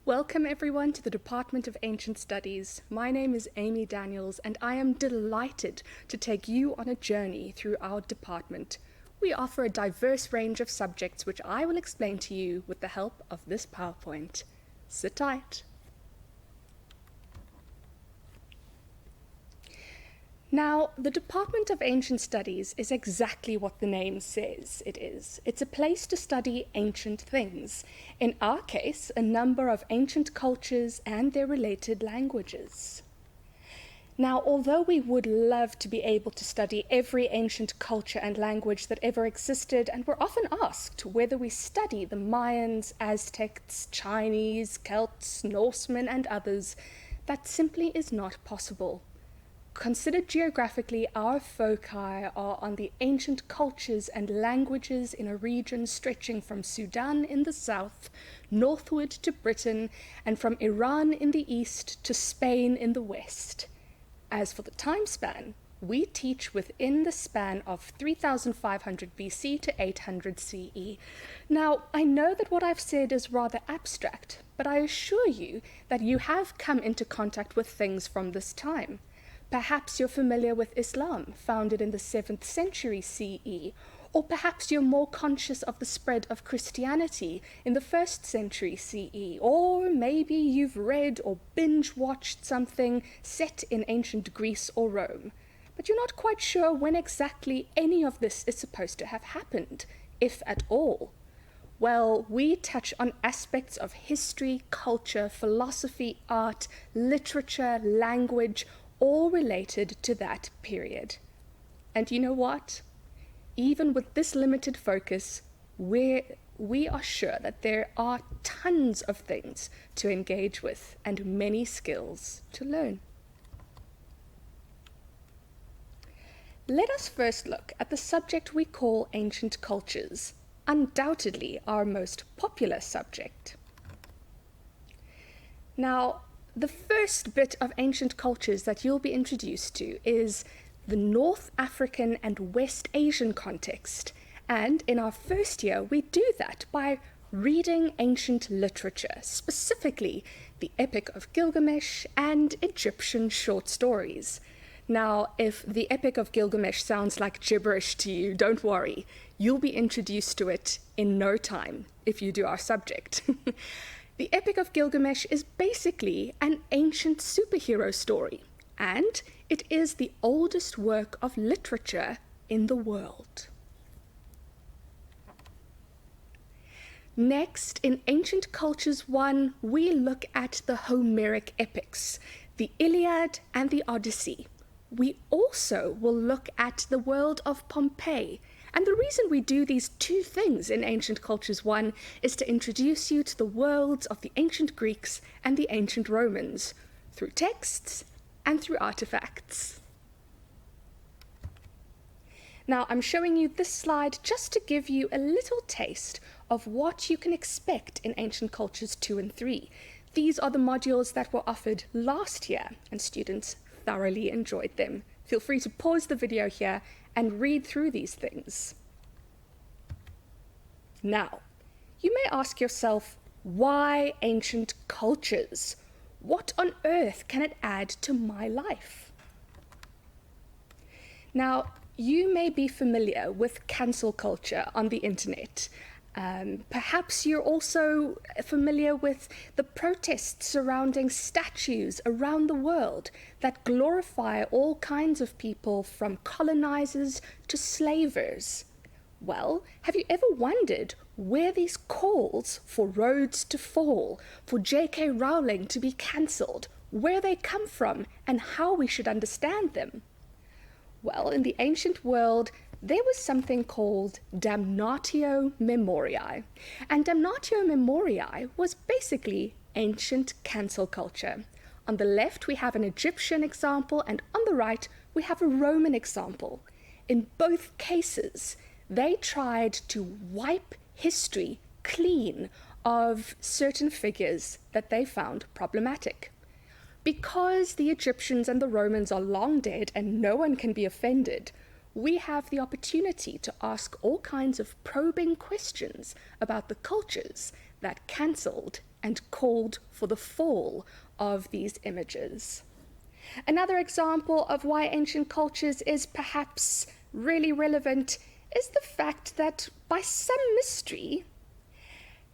Welcome everyone to the Department of Ancient Studies. My name is Amy Daniels and I am delighted to take you on a journey through our department. We offer a diverse range of subjects which I will explain to you with the help of this PowerPoint. Sit tight. Now, the Department of Ancient Studies is exactly what the name says it is. It's a place to study ancient things. In our case, a number of ancient cultures and their related languages. Now, although we would love to be able to study every ancient culture and language that ever existed, and we're often asked whether we study the Mayans, Aztecs, Chinese, Celts, Norsemen, and others, that simply is not possible. Considered geographically, our foci are on the ancient cultures and languages in a region stretching from Sudan in the south, northward to Britain, and from Iran in the east to Spain in the west. As for the time span, we teach within the span of 3500 BC to 800 CE. Now, I know that what I've said is rather abstract, but I assure you that you have come into contact with things from this time. Perhaps you're familiar with Islam, founded in the 7th century CE, or perhaps you're more conscious of the spread of Christianity in the 1st century CE, or maybe you've read or binge-watched something set in ancient Greece or Rome, but you're not quite sure when exactly any of this is supposed to have happened, if at all. Well, we touch on aspects of history, culture, philosophy, art, literature, language, all related to that period. And you know what? Even with this limited focus, we are sure that there are tons of things to engage with and many skills to learn. Let us first look at the subject we call ancient cultures, undoubtedly our most popular subject. Now, the first bit of ancient cultures that you'll be introduced to is the North African and West Asian context. And in our first year, we do that by reading ancient literature, specifically the Epic of Gilgamesh and Egyptian short stories. Now, if the Epic of Gilgamesh sounds like gibberish to you, don't worry. You'll be introduced to it in no time if you do our subject. The Epic of Gilgamesh is basically an ancient superhero story, and it is the oldest work of literature in the world. Next, in Ancient Cultures 1, we look at the Homeric epics, the Iliad and the Odyssey. We also will look at the world of Pompeii. And the reason we do these two things in Ancient Cultures 1 is to introduce you to the worlds of the ancient Greeks and the ancient Romans, through texts and through artifacts. Now, I'm showing you this slide just to give you a little taste of what you can expect in Ancient Cultures 2 and 3. These are the modules that were offered last year, and students thoroughly enjoyed them. Feel free to pause the video here and read through these things. Now, you may ask yourself, why ancient cultures? What on earth can it add to my life? Now, you may be familiar with cancel culture on the internet. Perhaps you're also familiar with the protests surrounding statues around the world that glorify all kinds of people, from colonizers to slavers. Well, have you ever wondered where these calls for Rhodes to fall, for J.K. Rowling to be cancelled, where they come from and how we should understand them? Well, in the ancient world, there was something called damnatio memoriae. And damnatio memoriae was basically ancient cancel culture. On the left, we have an Egyptian example, and on the right, we have a Roman example. In both cases, they tried to wipe history clean of certain figures that they found problematic. Because the Egyptians and the Romans are long dead and no one can be offended, we have the opportunity to ask all kinds of probing questions about the cultures that cancelled and called for the fall of these images. Another example of why ancient cultures is perhaps really relevant is the fact that by some mystery,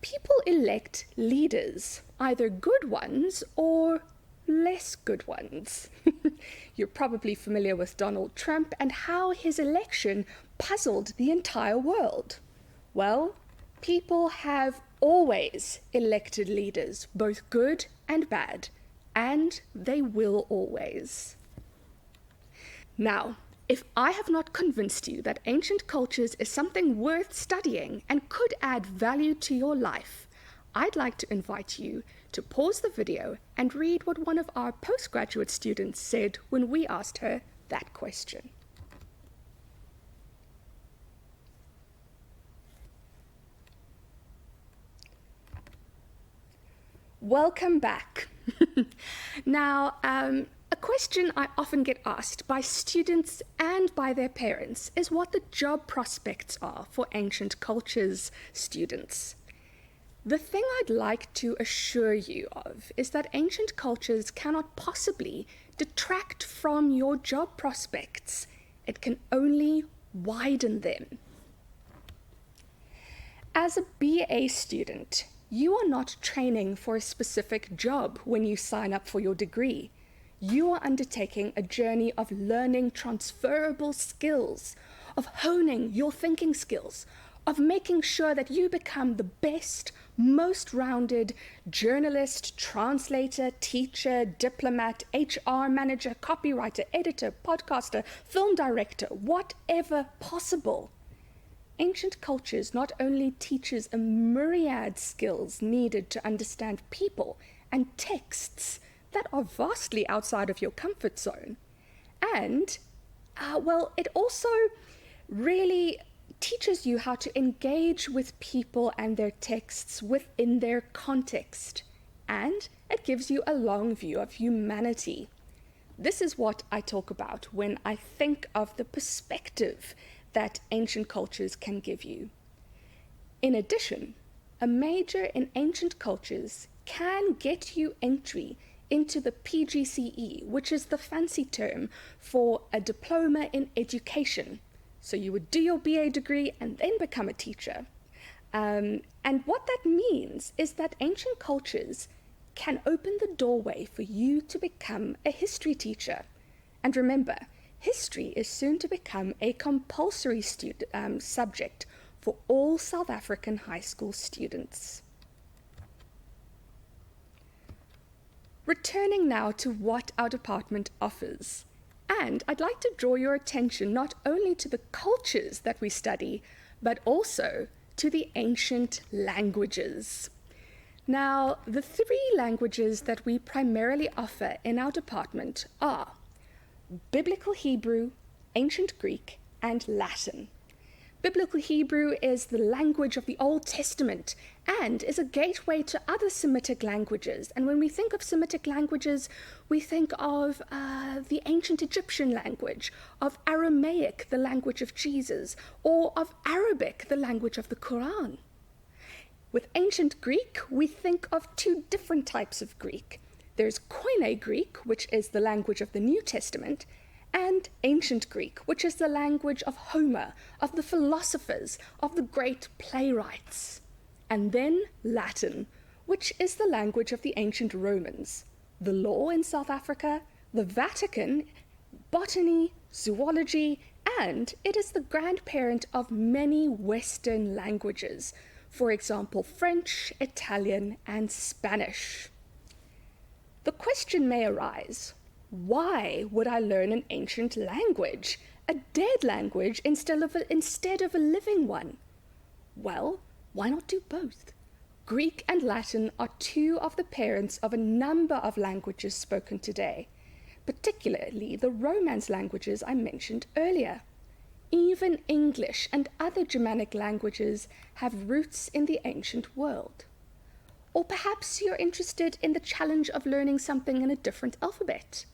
people elect leaders, either good ones or less good ones. You're probably familiar with Donald Trump and how his election puzzled the entire world. Well, people have always elected leaders, both good and bad, and they will always. Now, if I have not convinced you that ancient cultures is something worth studying and could add value to your life, I'd like to invite you to pause the video and read what one of our postgraduate students said when we asked her that question. Welcome back. Now, a question I often get asked by students and by their parents is what the job prospects are for ancient cultures students. The thing I'd like to assure you of is that ancient cultures cannot possibly detract from your job prospects. It can only widen them. As a BA student, you are not training for a specific job when you sign up for your degree. You are undertaking a journey of learning transferable skills, of honing your thinking skills, of making sure that you become the best, most rounded journalist, translator, teacher, diplomat, HR manager, copywriter, editor, podcaster, film director, whatever possible. Ancient cultures not only teaches a myriad skills needed to understand people and texts that are vastly outside of your comfort zone, and, it also really teaches you how to engage with people and their texts within their context, and it gives you a long view of humanity. This is what I talk about when I think of the perspective that ancient cultures can give you. In addition, a major in ancient cultures can get you entry into the PGCE, which is the fancy term for a diploma in education. So you would do your BA degree and then become a teacher. And what that means is that ancient cultures can open the doorway for you to become a history teacher. And remember, history is soon to become a compulsory subject for all South African high school students. Returning now to what our department offers. And I'd like to draw your attention not only to the cultures that we study, but also to the ancient languages. Now, the three languages that we primarily offer in our department are Biblical Hebrew, Ancient Greek, and Latin. Biblical Hebrew is the language of the Old Testament and is a gateway to other Semitic languages. And when we think of Semitic languages, we think of the ancient Egyptian language, of Aramaic, the language of Jesus, or of Arabic, the language of the Quran. With ancient Greek, we think of two different types of Greek. There's Koine Greek, which is the language of the New Testament, and ancient Greek, which is the language of Homer, of the philosophers, of the great playwrights. And then Latin, which is the language of the ancient Romans, the law in South Africa, the Vatican, botany, zoology, and it is the grandparent of many Western languages, for example, French, Italian, and Spanish. The question may arise, why would I learn an ancient language, a dead language, instead of a living one? Well, why not do both? Greek and Latin are two of the parents of a number of languages spoken today, particularly the Romance languages I mentioned earlier. Even English and other Germanic languages have roots in the ancient world. Or perhaps you're interested in the challenge of learning something in a different alphabet.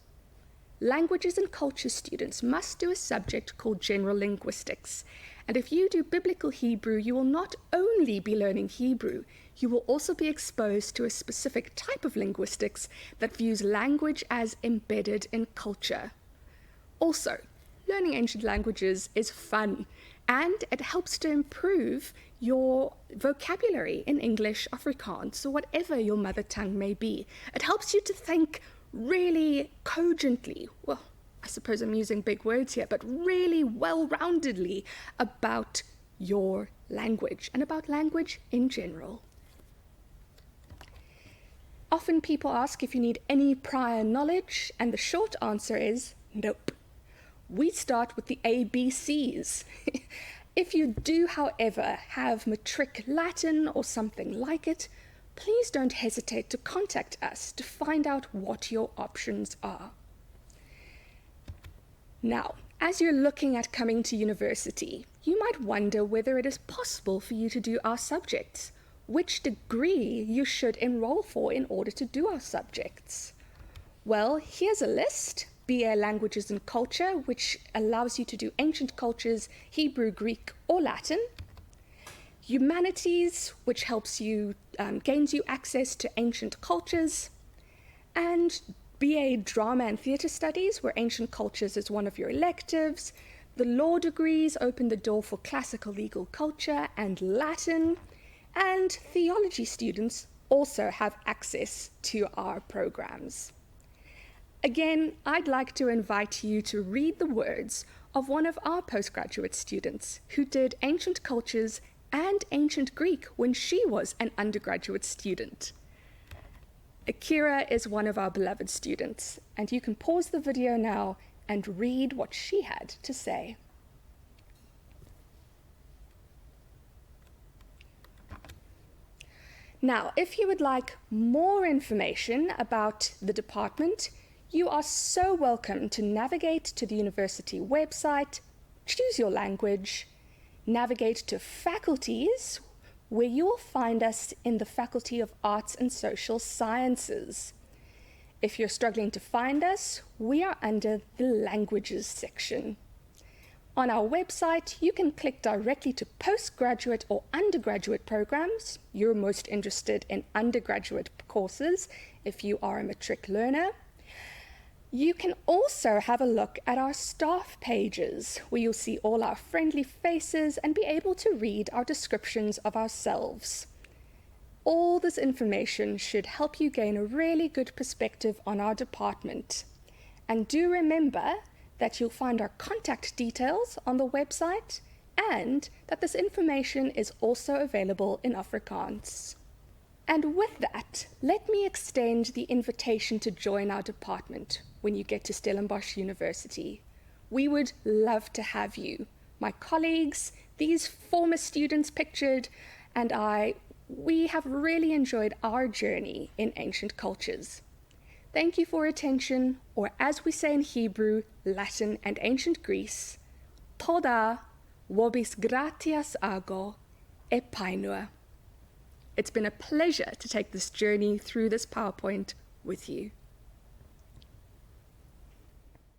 Languages and culture students must do a subject called general linguistics, And if you do biblical Hebrew, you will not only be learning Hebrew, you will also be exposed to a specific type of linguistics that views language as embedded in culture. Also, learning ancient languages is fun, and it helps to improve your vocabulary in English, Afrikaans, or whatever your mother tongue may be. It helps you to think really cogently, well, I suppose I'm using big words here, but really well-roundedly about your language and about language in general. Often people ask if you need any prior knowledge, and the short answer is nope. We start with the ABCs. If you do, however, have matric Latin or something like it, please don't hesitate to contact us to find out what your options are. Now, as you're looking at coming to university, you might wonder whether it is possible for you to do our subjects, which degree you should enroll for in order to do our subjects. Well, here's a list. BA Languages and Culture, which allows you to do ancient cultures, Hebrew, Greek, or Latin. Humanities, which helps you, gains you access to ancient cultures. And BA Drama and Theatre Studies, where ancient cultures is one of your electives. The law degrees open the door for classical legal culture and Latin. And theology students also have access to our programs. Again, I'd like to invite you to read the words of one of our postgraduate students who did ancient cultures and ancient Greek when she was an undergraduate student. Akira is one of our beloved students, and you can pause the video now and read what she had to say. Now, if you would like more information about the department, you are so welcome to navigate to the university website, choose your language, navigate to faculties, where you will find us in the Faculty of Arts and Social Sciences. If you're struggling to find us, we are under the Languages section. On our website, you can click directly to postgraduate or undergraduate programs. You're most interested in undergraduate courses if you are a matric learner. You can also have a look at our staff pages, where you'll see all our friendly faces and be able to read our descriptions of ourselves. All this information should help you gain a really good perspective on our department. And do remember that you'll find our contact details on the website, and that this information is also available in Afrikaans. And with that, let me extend the invitation to join our department when you get to Stellenbosch University. We would love to have you. My colleagues, these former students pictured, and we have really enjoyed our journey in ancient cultures. Thank you for your attention, or as we say in Hebrew, Latin, and ancient Greece, Toda, vobis gratias ago, epainua. It's been a pleasure to take this journey through this PowerPoint with you.